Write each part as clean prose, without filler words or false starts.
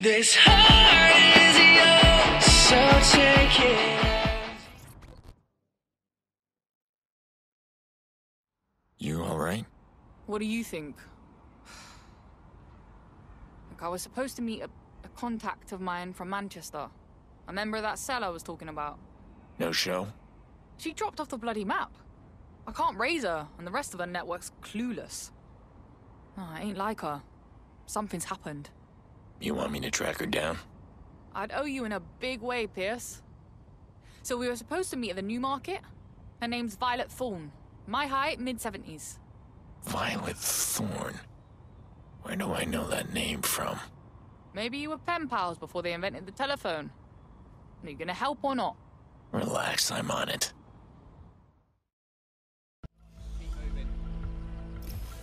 This heart is yours, so take it. You alright? What do you think? Look, I was supposed to meet a contact of mine from Manchester. A member of that cell I was talking about. No show? She dropped off the bloody map. I can't raise her, and the rest of her network's clueless. Oh, I ain't like her. Something's happened. You want me to track her down? I'd owe you in a big way, Pierce. So we were supposed to meet at the New Market. Her name's Violet Thorne. My height, mid-70s. Violet Thorne? Where do I know that name from? Maybe you were pen pals before they invented the telephone. Are you gonna help or not? Relax, I'm on it.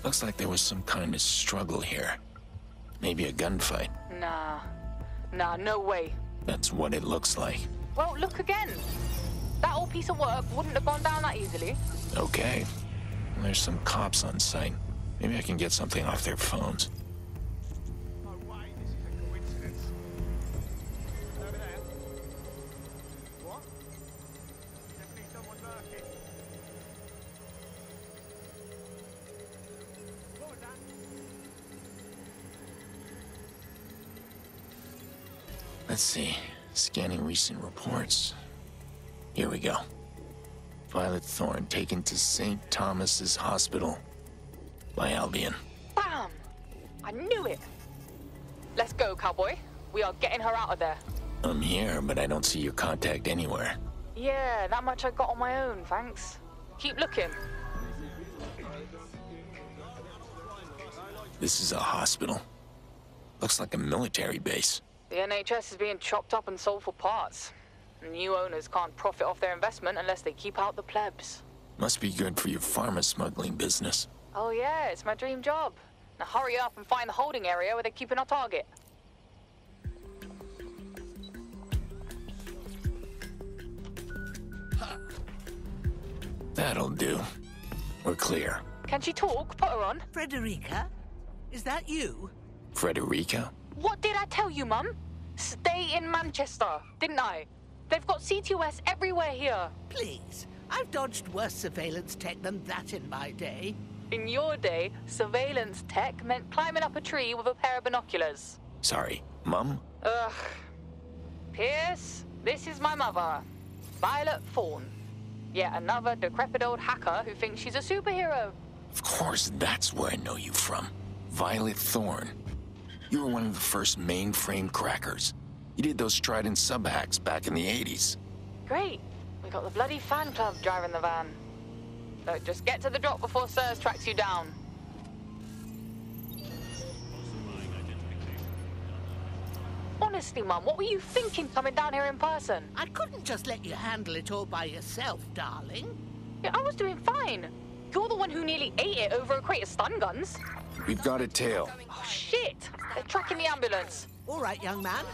Looks like there was some kind of struggle here. Maybe a gunfight. Nah, no way. That's what it looks like. Well, look again. That old piece of work wouldn't have gone down that easily. Okay. There's some cops on site. Maybe I can get something off their phones. No way, this is a coincidence. Over there. What? Definitely someone lurking. What was that? Let's see. Scanning recent reports. Here we go. Violet Thorne taken to St. Thomas's Hospital by Albion. Bam! I knew it. Let's go, cowboy. We are getting her out of there. I'm here, but I don't see your contact anywhere. Yeah, that much I got on my own, thanks. Keep looking. This is a hospital. Looks like a military base. The NHS is being chopped up and sold for parts. New owners can't profit off their investment unless they keep out the plebs. Must be good for your pharma smuggling business. Oh yeah, it's my dream job. Now hurry up and find the holding area where they're keeping our target. That'll do. We're clear. Can she talk? Put her on. Frederica? Is that you? Frederica? What did I tell you, Mum? Stay in Manchester, didn't I? They've got CTOS everywhere here. Please. I've dodged worse surveillance tech than that in my day. In your day, surveillance tech meant climbing up a tree with a pair of binoculars. Sorry, Mum? Ugh. Pierce, this is my mother, Violet Thorne. Yet another decrepit old hacker who thinks she's a superhero. Of course, that's where I know you from. Violet Thorne. You were one of the first mainframe crackers. You did those Trident sub-hacks back in the 80s. Great. We got the bloody fan club driving the van. Look, just get to the drop before Sirs tracks you down. Honestly, Mum, what were you thinking coming down here in person? I couldn't just let you handle it all by yourself, darling. Yeah, I was doing fine. You're the one who nearly ate it over a crate of stun guns. We've got a tail. Oh, shit! They're tracking the ambulance. All right, young man.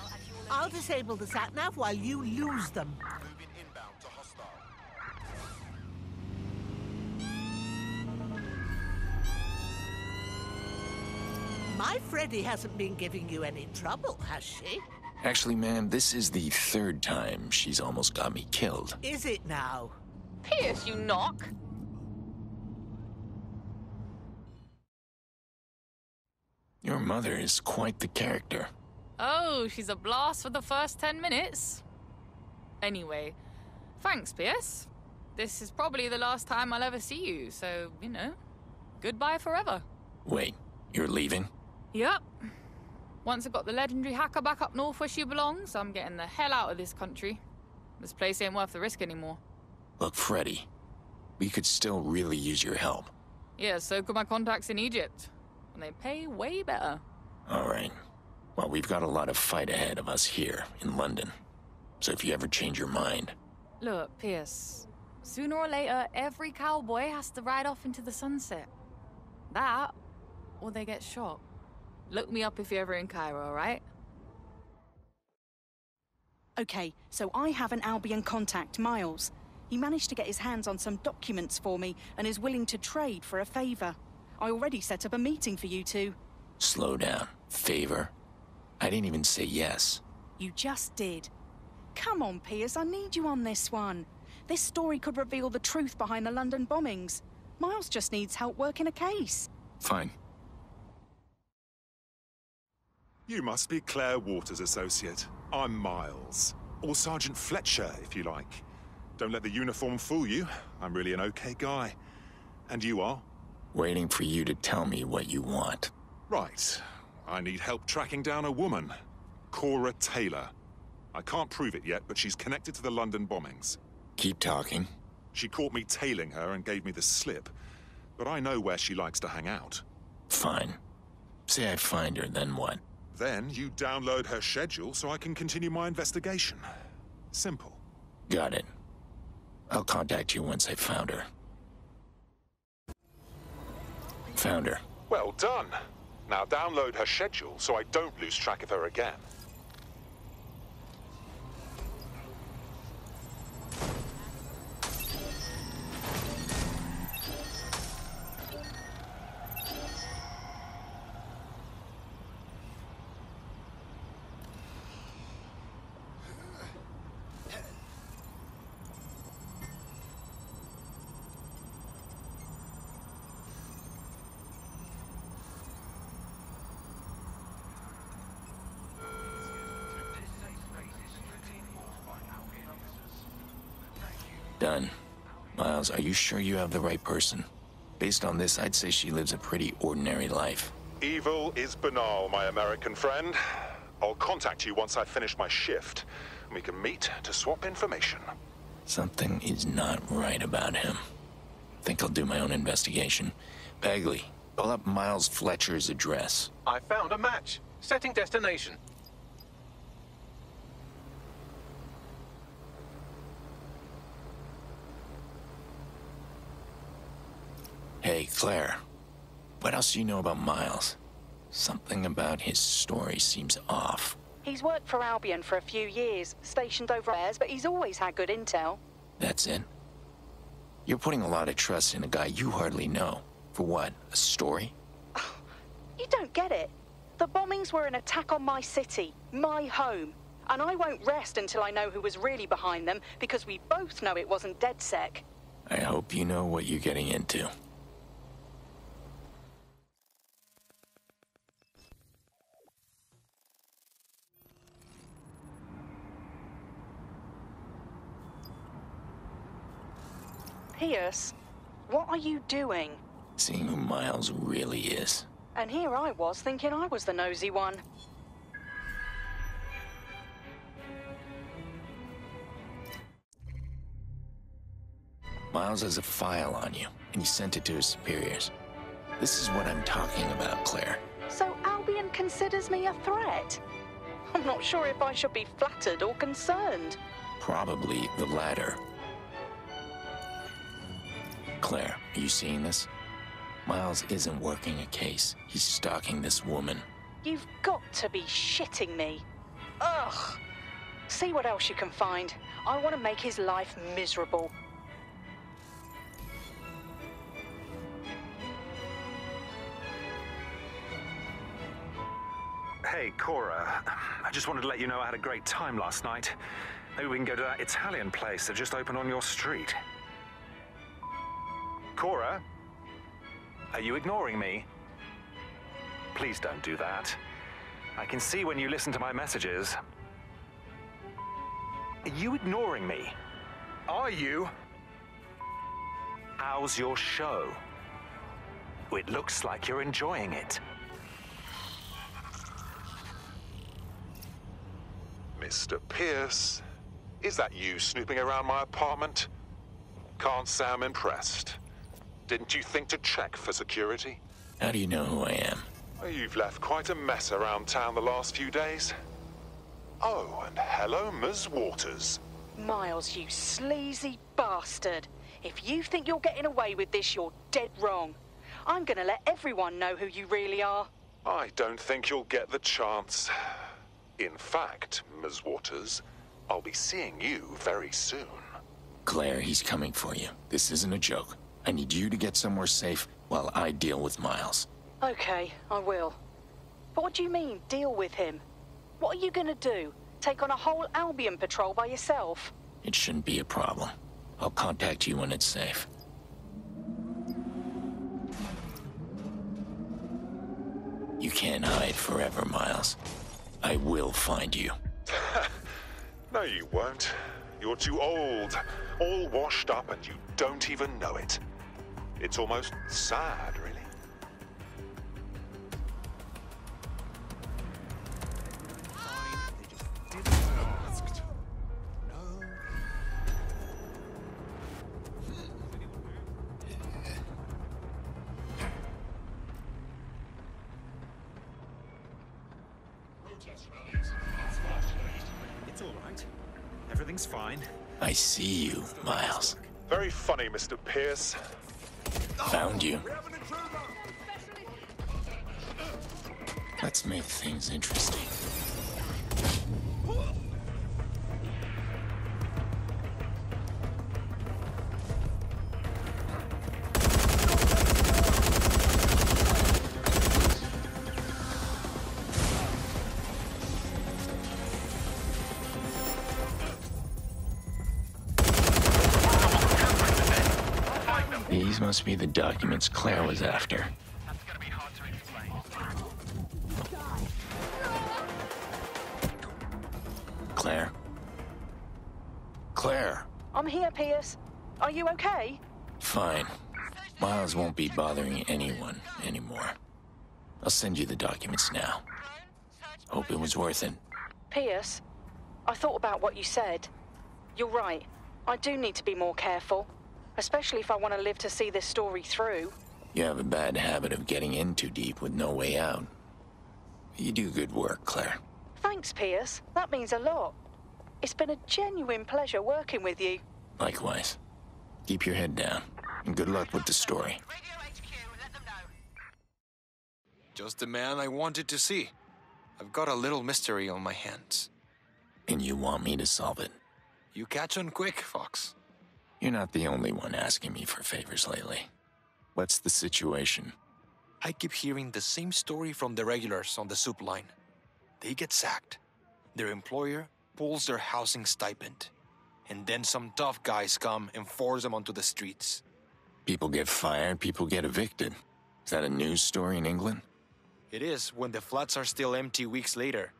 I'll disable the sat-nav while you lose them. My Freddy hasn't been giving you any trouble, has she? Actually, ma'am, this is the third time she's almost got me killed. Is it now? Pierce, you knock. Your mother is quite the character. Oh, she's a blast for the first 10 minutes. Anyway, thanks, Pierce. This is probably the last time I'll ever see you, so, you know, goodbye forever. Wait, you're leaving? Yep. Once I got the legendary hacker back up north where she belongs, I'm getting the hell out of this country. This place ain't worth the risk anymore. Look, Freddy, we could still really use your help. Yeah, so could my contacts in Egypt. And they pay way better. All right. Well, we've got a lot of fight ahead of us here in London. So if you ever change your mind... Look, Pierce, sooner or later, every cowboy has to ride off into the sunset. That, or they get shot. Look me up if you're ever in Cairo, all right? Okay, so I have an Albion contact, Miles. He managed to get his hands on some documents for me and is willing to trade for a favor. I already set up a meeting for you two. Slow down. Favor? I didn't even say yes. You just did. Come on, Pierce, I need you on this one. This story could reveal the truth behind the London bombings. Miles just needs help working a case. Fine. You must be Claire Waters' associate. I'm Miles. Or Sergeant Fletcher, if you like. Don't let the uniform fool you. I'm really an okay guy. And you are? Waiting for you to tell me what you want. Right. I need help tracking down a woman. Cora Taylor. I can't prove it yet, but she's connected to the London bombings. Keep talking. She caught me tailing her and gave me the slip. But I know where she likes to hang out. Fine. Say I find her, then what? Then you download her schedule so I can continue my investigation. Simple. Got it. I'll contact you once I've found her. Found her. Well done. Now download her schedule so I don't lose track of her again. Done. Miles, are you sure you have the right person? Based on this, I'd say she lives a pretty ordinary life. Evil is banal, my American friend. I'll contact you once I've finished my shift, and we can meet to swap information. Something is not right about him. Think I'll do my own investigation. Bagley, pull up Miles Fletcher's address. I found a match. Setting destination. Hey, Claire. What else do you know about Miles? Something about his story seems off. He's worked for Albion for a few years, stationed over airs, but he's always had good intel. That's it? You're putting a lot of trust in a guy you hardly know. For what? A story? You don't get it. The bombings were an attack on my city, my home. And I won't rest until I know who was really behind them, because we both know it wasn't DedSec. I hope you know what you're getting into. Pierce, what are you doing? Seeing who Miles really is. And here I was thinking I was the nosy one. Miles has a file on you, and he sent it to his superiors. This is what I'm talking about, Claire. So Albion considers me a threat? I'm not sure if I should be flattered or concerned. Probably the latter. Claire, are you seeing this? Miles isn't working a case. He's stalking this woman. You've got to be shitting me. Ugh! See what else you can find. I want to make his life miserable. Hey, Cora. I just wanted to let you know I had a great time last night. Maybe we can go to that Italian place that just opened on your street. Cora? Are you ignoring me? Please don't do that. I can see when you listen to my messages. Are you ignoring me? Are you? How's your show? It looks like you're enjoying it. Mr. Pierce, is that you snooping around my apartment? Can't say I'm impressed. Didn't you think to check for security? How do you know who I am? Oh, you've left quite a mess around town the last few days. Oh, and hello, Ms. Waters. Miles, you sleazy bastard. If you think you're getting away with this, you're dead wrong. I'm gonna let everyone know who you really are. I don't think you'll get the chance. In fact, Ms. Waters, I'll be seeing you very soon. Claire, he's coming for you. This isn't a joke. I need you to get somewhere safe while I deal with Miles. Okay, I will. But what do you mean, deal with him? What are you gonna do? Take on a whole Albion patrol by yourself? It shouldn't be a problem. I'll contact you when it's safe. You can't hide forever, Miles. I will find you. No, you won't. You're too old, all washed up, and you don't even know it. It's almost sad, really. It's all right. Everything's fine. I see you, Miles. Very funny, Mr. Pierce. Found you. Let's make things interesting. These must be the documents Claire was after. That's gonna be hard to explain. Claire? Claire! I'm here, Pierce. Are you okay? Fine. Miles won't be bothering anyone anymore. I'll send you the documents now. Hope it was worth it. Pierce, I thought about what you said. You're right. I do need to be more careful. Especially if I want to live to see this story through. You have a bad habit of getting in too deep with no way out. You do good work, Claire. Thanks, Pierce. That means a lot. It's been a genuine pleasure working with you. Likewise. Keep your head down, and good luck with the story. Just the man I wanted to see. I've got a little mystery on my hands. And you want me to solve it? You catch on quick, Fox. You're not the only one asking me for favors lately. What's the situation? I keep hearing the same story from the regulars on the soup line. They get sacked. Their employer pulls their housing stipend. And then some tough guys come and force them onto the streets. People get fired, people get evicted. Is that a news story in England? It is when the flats are still empty weeks later.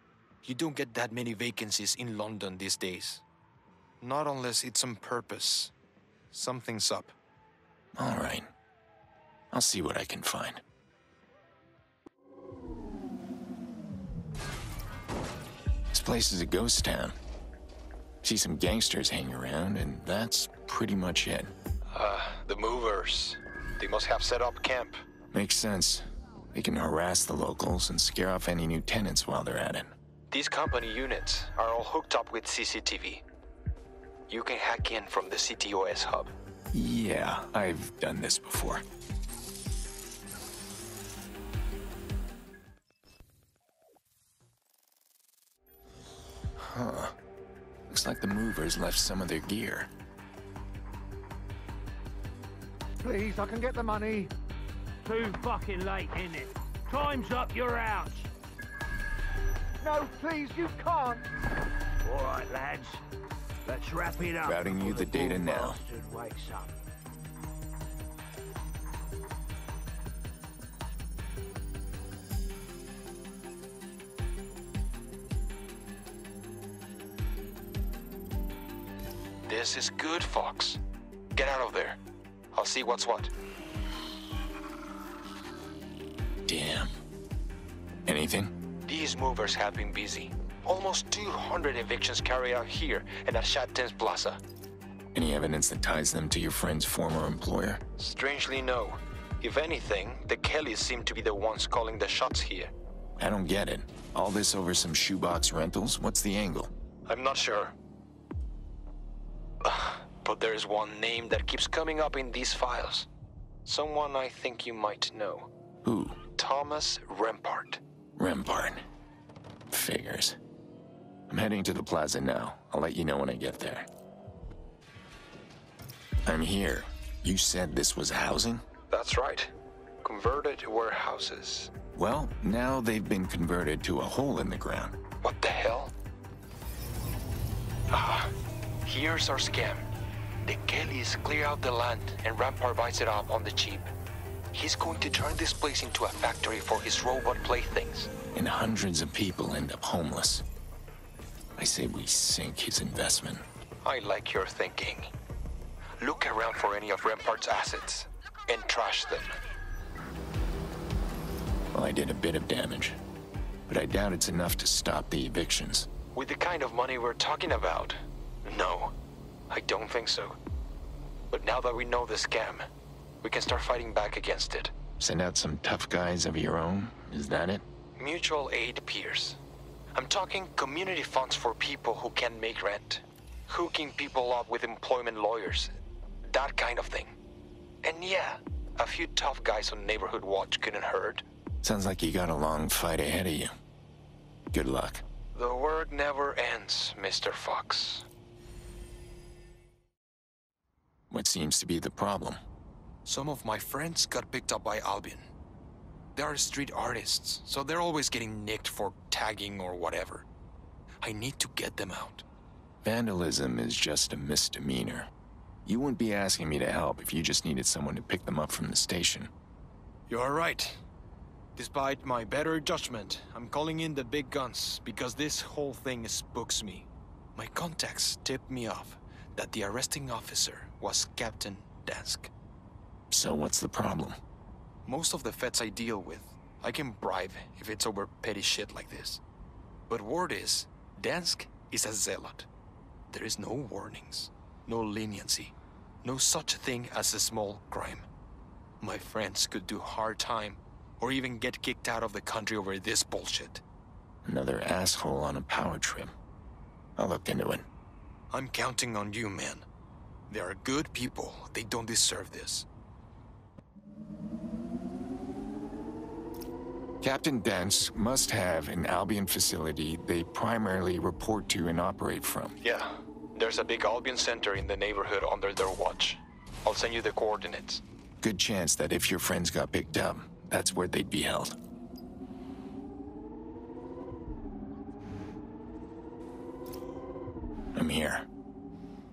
You don't get that many vacancies in London these days. Not unless it's on purpose. Something's up. All right. I'll see what I can find. This place is a ghost town. See some gangsters hang around, and that's pretty much it. The movers. They must have set up camp. Makes sense. They can harass the locals and scare off any new tenants while they're at it. These company units are all hooked up with CCTV. You can hack in from the CTOS hub. Yeah, I've done this before. Huh. Looks like the movers left some of their gear. Please, I can get the money. Too fucking late, isn't it? Time's up, you're out. No, please, you can't. All right, lads. Let's wrap it up. Routing you the data now. Bastard wakes up. This is good, Fox. Get out of there. I'll see what's what. Damn. Anything? These movers have been busy. Almost 200 evictions carried out here and at Shatten's Plaza. Any evidence that ties them to your friend's former employer? Strangely, no. If anything, the Kellys seem to be the ones calling the shots here. I don't get it. All this over some shoebox rentals? What's the angle? I'm not sure. But there's one name that keeps coming up in these files. Someone I think you might know. Who? Thomas Rempart. Rempart. Figures. I'm heading to the plaza now. I'll let you know when I get there. I'm here. You said this was housing? That's right. Converted warehouses. Well, now they've been converted to a hole in the ground. What the hell? Ah, here's our scam. The Kellys clear out the land and Rampart buys it up on the cheap. He's going to turn this place into a factory for his robot playthings. And hundreds of people end up homeless. I say we sink his investment. I like your thinking. Look around for any of Rampart's assets and trash them. Well, I did a bit of damage, but I doubt it's enough to stop the evictions. With the kind of money we're talking about, no, I don't think so. But now that we know the scam, we can start fighting back against it. Send out some tough guys of your own, is that it? Mutual aid peers. I'm talking community funds for people who can't make rent. Hooking people up with employment lawyers. That kind of thing. And yeah, a few tough guys on Neighborhood Watch couldn't hurt. Sounds like you got a long fight ahead of you. Good luck. The work never ends, Mr. Fox. What seems to be the problem? Some of my friends got picked up by Albion. They are street artists, so they're always getting nicked for tagging or whatever. I need to get them out. Vandalism is just a misdemeanor. You wouldn't be asking me to help if you just needed someone to pick them up from the station. You're right. Despite my better judgment, I'm calling in the big guns because this whole thing spooks me. My contacts tipped me off that the arresting officer was Captain Dansk. So what's the problem? Most of the feds I deal with, I can bribe if it's over petty shit like this. But word is, Dansk is a zealot. There is no warnings, no leniency, no such thing as a small crime. My friends could do hard time or even get kicked out of the country over this bullshit. Another asshole on a power trip. I'll look into it. I'm counting on you, man. They are good people. They don't deserve this. Captain Dance must have an Albion facility they primarily report to and operate from. Yeah, there's a big Albion center in the neighborhood under their watch. I'll send you the coordinates. Good chance that if your friends got picked up, that's where they'd be held. I'm here.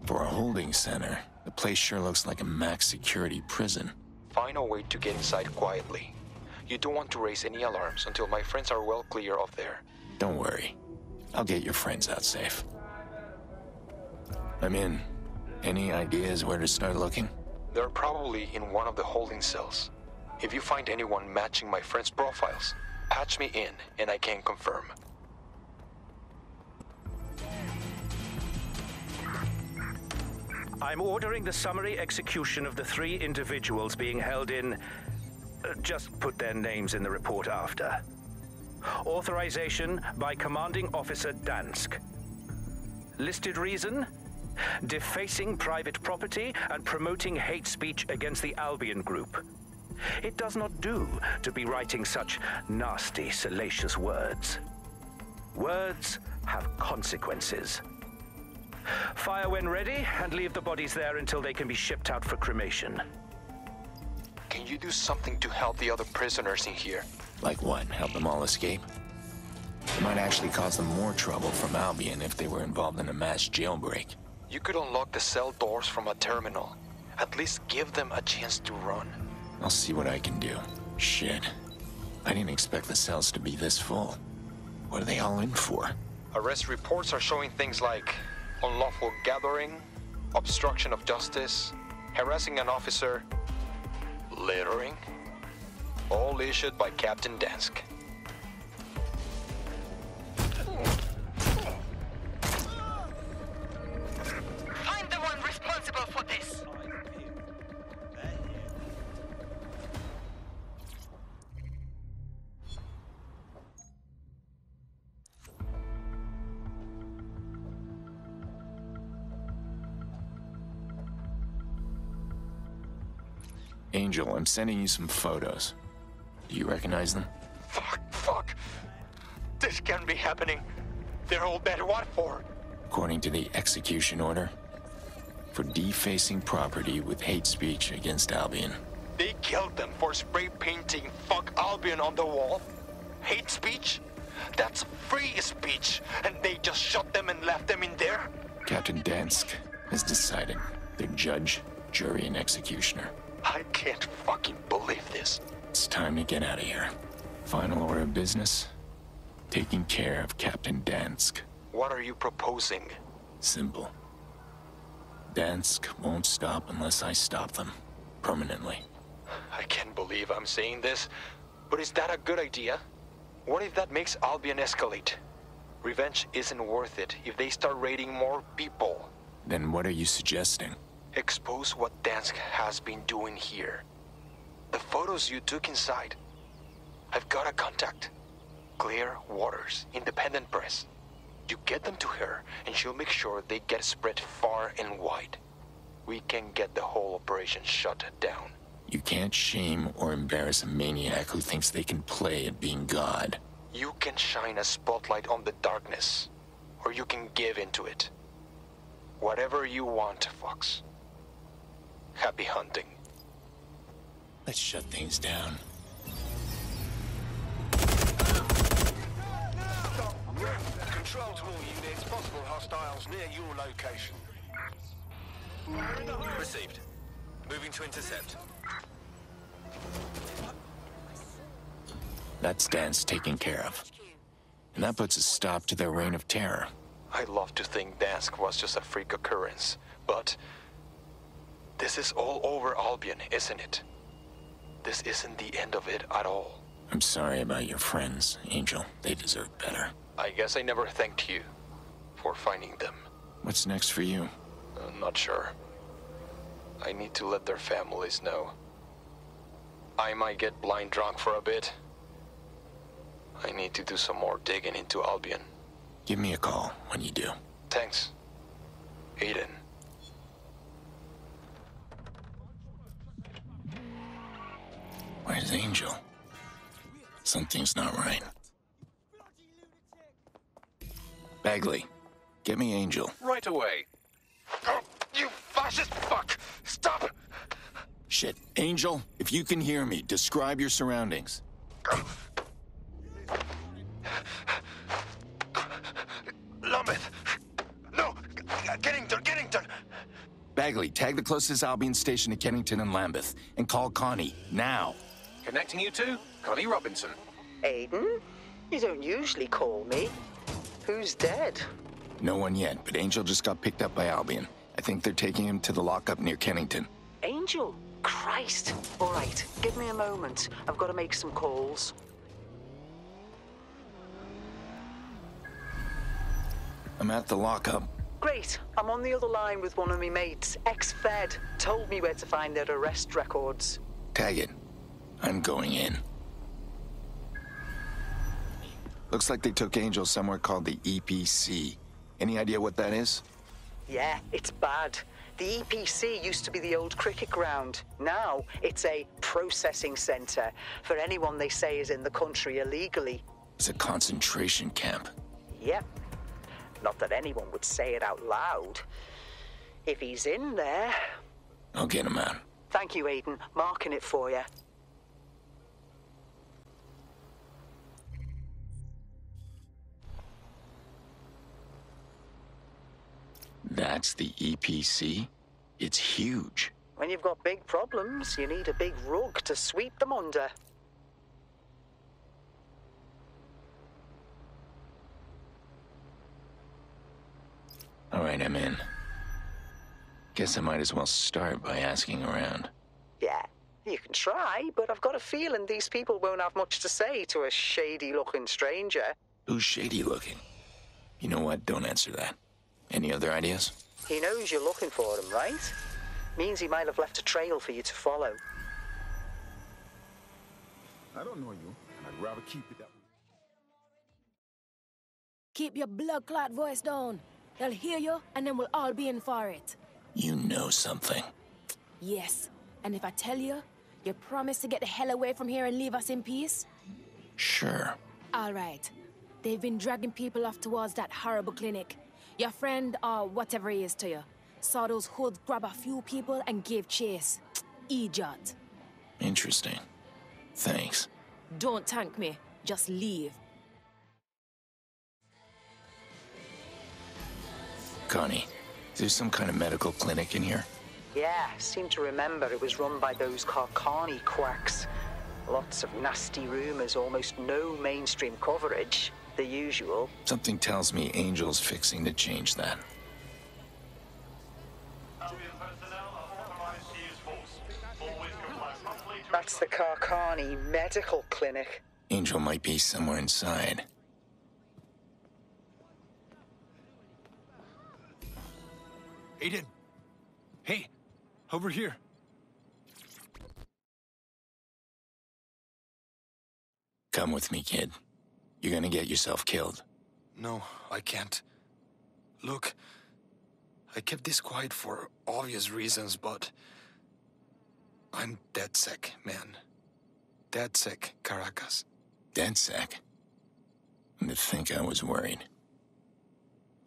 For a holding center, the place sure looks like a max security prison. Find a way to get inside quietly. You don't want to raise any alarms until my friends are well clear of there. Don't worry. I'll get your friends out safe. I'm in. Any ideas where to start looking? They're probably in one of the holding cells. If you find anyone matching my friends' profiles, patch me in and I can confirm. I'm ordering the summary execution of the 3 individuals being held in... just put their names in the report after. Authorization by Commanding Officer Dansk. Listed reason? Defacing private property and promoting hate speech against the Albion Group. It does not do to be writing such nasty, salacious words. Words have consequences. Fire when ready, and leave the bodies there until they can be shipped out for cremation. Can you do something to help the other prisoners in here? Like what? Help them all escape? It might actually cause them more trouble from Albion if they were involved in a mass jailbreak. You could unlock the cell doors from a terminal. At least give them a chance to run. I'll see what I can do. Shit. I didn't expect the cells to be this full. What are they all in for? Arrest reports are showing things like unlawful gathering, obstruction of justice, harassing an officer, littering, all issued by Captain Dansk. I'm the one responsible for this. Angel, I'm sending you some photos. Do you recognize them? Fuck. This can't be happening. They're all dead. What for? According to the execution order, for defacing property with hate speech against Albion. They killed them for spray painting "Fuck Albion" on the wall? Hate speech? That's free speech, and they just shot them and left them in there? Captain Dansk has decided. They're judge, jury, and executioner. I can't fucking believe this. It's time to get out of here. Final order of business? Taking care of Captain Dansk. What are you proposing? Simple. Dansk won't stop unless I stop them. Permanently. I can't believe I'm saying this, but is that a good idea? What if that makes Albion escalate? Revenge isn't worth it if they start raiding more people. Then what are you suggesting? Expose what Dansk has been doing here. The photos you took inside. I've got a contact. Clear Waters, independent press. You get them to her, and she'll make sure they get spread far and wide. We can get the whole operation shut down. You can't shame or embarrass a maniac who thinks they can play at being God. You can shine a spotlight on the darkness, or you can give into it. Whatever you want, Fox. Happy hunting. Let's shut things down. Control to all units, possible hostiles near your location. Received. Moving to intercept. That's Dansk taken care of. And that puts a stop to their reign of terror. I'd love to think Dansk was just a freak occurrence, but this is all over Albion, isn't it? This isn't the end of it at all. I'm sorry about your friends, Angel. They deserve better. I guess I never thanked you for finding them. What's next for you? I'm not sure. I need to let their families know. I might get blind drunk for a bit. I need to do some more digging into Albion. Give me a call when you do. Thanks, Aiden. Where's Angel? Something's not right. Bagley, get me Angel. Right away. Oh, you fascist fuck! Stop! Shit. Angel, if you can hear me, describe your surroundings. Lambeth! No! Kennington! Bagley, tag the closest Albion station to Kennington and Lambeth, and call Connie, now. Connecting you to Connie Robinson. Aiden? You don't usually call me. Who's dead? No one yet, but Angel just got picked up by Albion. I think they're taking him to the lockup near Kennington. Angel? Christ. All right, give me a moment. I've got to make some calls. I'm at the lockup. Great. I'm on the other line with one of my mates, ex-Fed. Told me where to find their arrest records. Tag it. I'm going in. Looks like they took Angel somewhere called the EPC. Any idea what that is? Yeah, it's bad. The EPC used to be the old cricket ground. Now it's a processing center for anyone they say is in the country illegally. It's a concentration camp. Yep. Not that anyone would say it out loud. If he's in there... I'll get him out. Thank you, Aiden. Marking it for you. That's the EPC? It's huge. When you've got big problems, you need a big rug to sweep them under. All right, I'm in. Guess I might as well start by asking around. Yeah, you can try, but I've got a feeling these people won't have much to say to a shady-looking stranger. Who's shady-looking? You know what? Don't answer that. Any other ideas? He knows you're looking for him, right? Means he might have left a trail for you to follow. I don't know you, and I'd rather keep it that way. Keep your blood clot voice down. They'll hear you, and then we'll all be in for it. You know something. Yes, and if I tell you, you promise to get the hell away from here and leave us in peace? Sure. All right. They've been dragging people off towards that horrible clinic. Your friend, or whatever he is to you, saw those hoods grab a few people and gave chase. Idiot. Interesting. Thanks. Don't thank me. Just leave. Connie, is there some kind of medical clinic in here? Yeah, seem to remember it was run by those Karkani quacks. Lots of nasty rumors, almost no mainstream coverage. The usual. Something tells me Angel's fixing to change that. That's the Karkani Medical Clinic. Angel might be somewhere inside. Aiden! Hey! Over here! Come with me, kid. You're gonna get yourself killed. No, I can't. Look, I kept this quiet for obvious reasons, but I'm dead sick, man. Dead sick, Caracas. Dead sick? And to think I was worried.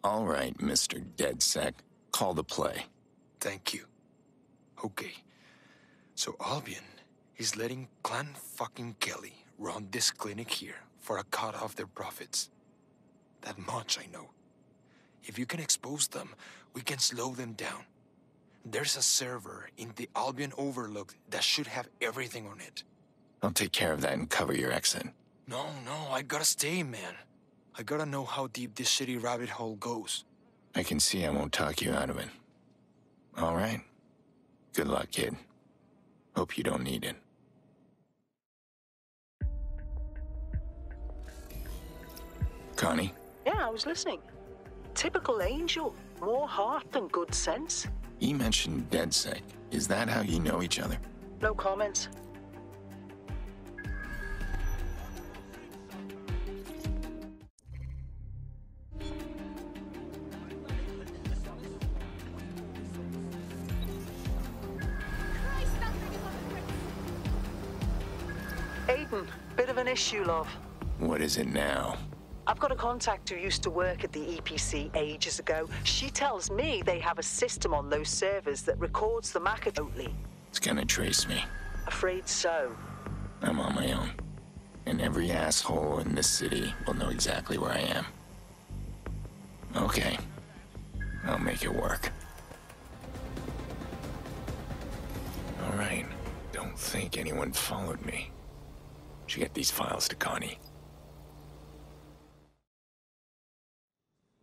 All right, Mr. Dead Sec. Call the play. Thank you. Okay. So Albion is letting Clan fucking Kelly run this clinic here for a cut of their profits. That much I know. If you can expose them, we can slow them down. There's a server in the Albion Overlook that should have everything on it. I'll take care of that and cover your exit. No, I gotta stay, man. I gotta know how deep this shitty rabbit hole goes. I can see I won't talk you out of it. All right. Good luck, kid. Hope you don't need it. Connie? Yeah, I was listening. Typical Angel. More heart than good sense. He mentioned DedSec. Is that how you know each other? No comments. Aiden, bit of an issue, love. What is it now? I've got a contact who used to work at the EPC ages ago. She tells me they have a system on those servers that records the MAC remotely. It's gonna trace me. Afraid so. I'm on my own. And every asshole in this city will know exactly where I am. Okay. I'll make it work. All right. Don't think anyone followed me. Should get these files to Connie.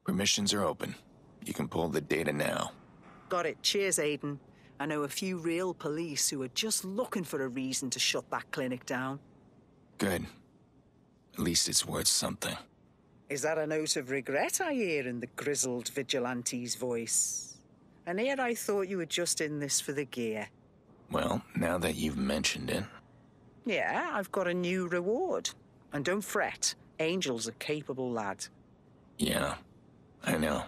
Permissions are open. You can pull the data now. Got it. Cheers, Aiden. I know a few real police who are just looking for a reason to shut that clinic down. Good. At least it's worth something. Is that a note of regret I hear in the grizzled vigilante's voice? And here I thought you were just in this for the gear. Well, now that you've mentioned it... Yeah, I've got a new reward. And don't fret, Angel's a capable lad. Yeah, I know.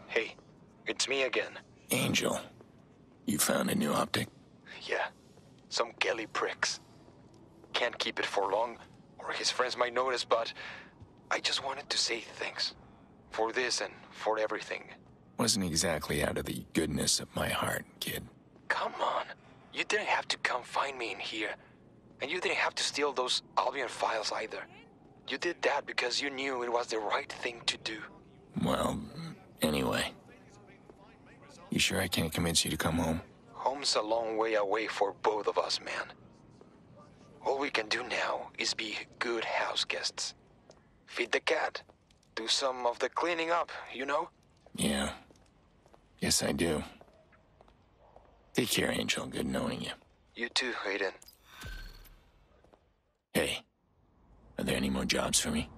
Hey, it's me again. Angel, you found a new optic? Yeah, some Kelly pricks. Can't keep it for long, or his friends might notice, but I just wanted to say thanks. For this and for everything. Wasn't exactly out of the goodness of my heart, kid. Come on. You didn't have to come find me in here. And you didn't have to steal those Albion files either. You did that because you knew it was the right thing to do. Well, anyway. You sure I can't convince you to come home? Home's a long way away for both of us, man. All we can do now is be good house guests. Feed the cat. Do some of the cleaning up, you know? Yeah. Yes, I do. Take care, Angel. Good knowing you. You too, Aiden. Hey, are there any more jobs for me?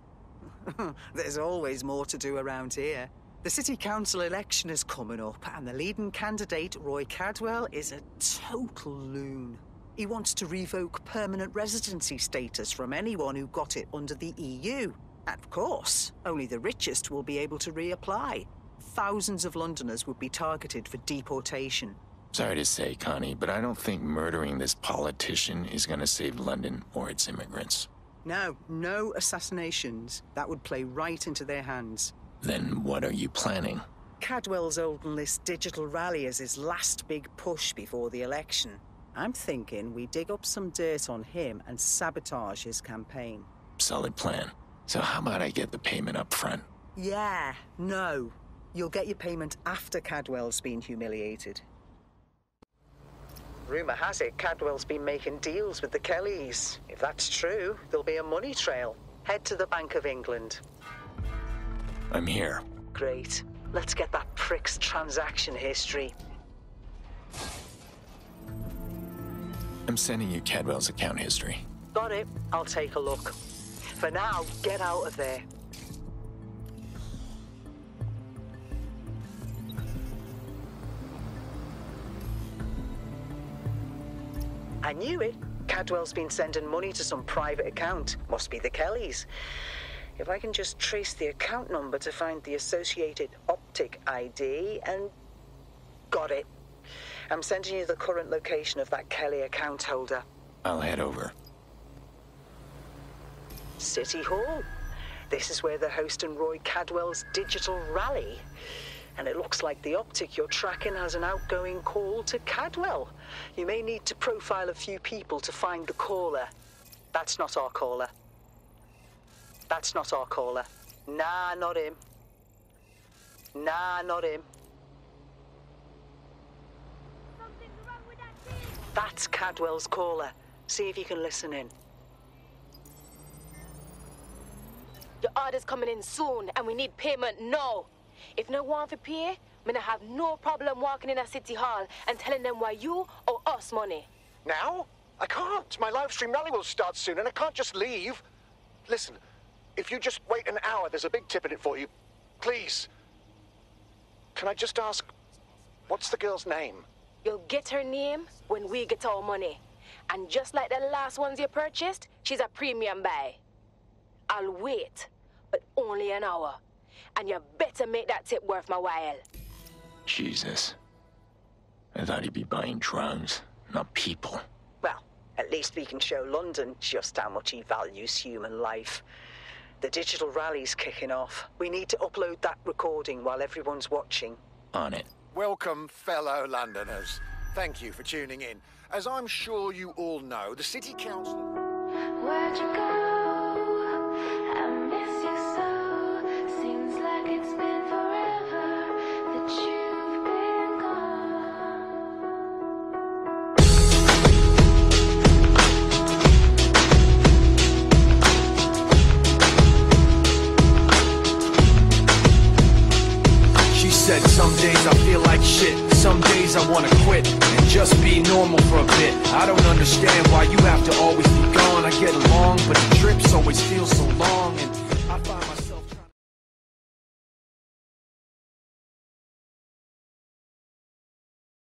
There's always more to do around here. The city council election is coming up, and the leading candidate, Roy Cadwell, is a total loon. He wants to revoke permanent residency status from anyone who got it under the EU. And of course, only the richest will be able to reapply. Thousands of Londoners would be targeted for deportation. Sorry to say, Connie, but I don't think murdering this politician is going to save London or its immigrants. No assassinations. That would play right into their hands. Then what are you planning? Cadwell's holding this digital rally as his last big push before the election. I'm thinking we dig up some dirt on him and sabotage his campaign. Solid plan. So how about I get the payment up front? Yeah, no. You'll get your payment after Cadwell's been humiliated. Rumour has it Cadwell's been making deals with the Kellys. If that's true, there'll be a money trail. Head to the Bank of England. I'm here. Great. Let's get that prick's transaction history. I'm sending you Cadwell's account history. Got it. I'll take a look. For now, get out of there. I knew it. Cadwell's been sending money to some private account. Must be the Kellys. If I can just trace the account number to find the associated optic ID and... Got it. I'm sending you the current location of that Kelly account holder. I'll head over. City Hall. This is where they're hosting Roy Cadwell's digital rally. And it looks like the optic you're tracking has an outgoing call to Cadwell. You may need to profile a few people to find the caller. That's not our caller. That's not our caller. Nah, not him. Nah, not him. That's Cadwell's caller. See if you can listen in. Your order's coming in soon, and we need payment now. If no one for pay, I'm gonna have no problem walking in a city hall and telling them why you owe us money. Now? I can't. My live stream rally will start soon, and I can't just leave. Listen, if you just wait an hour, there's a big tip in it for you. Please. Can I just ask, what's the girl's name? You'll get her name when we get our money. And just like the last ones you purchased, she's a premium buy. I'll wait, but only an hour. And you better make that tip worth my while. Jesus. I thought he'd be buying drugs, not people. Well, at least we can show London just how much he values human life. The digital rally's kicking off. We need to upload that recording while everyone's watching. On it. Welcome, fellow Londoners. Thank you for tuning in. As I'm sure you all know, the City Council... Where'd you go? I miss you so. Seems like it's been forever that you've been gone. She said some days I feel like shit. Some days I wanna quit and just be normal for a bit. I don't understand why you have to always be gone. I get along, but the trips always feel so long, and I find myself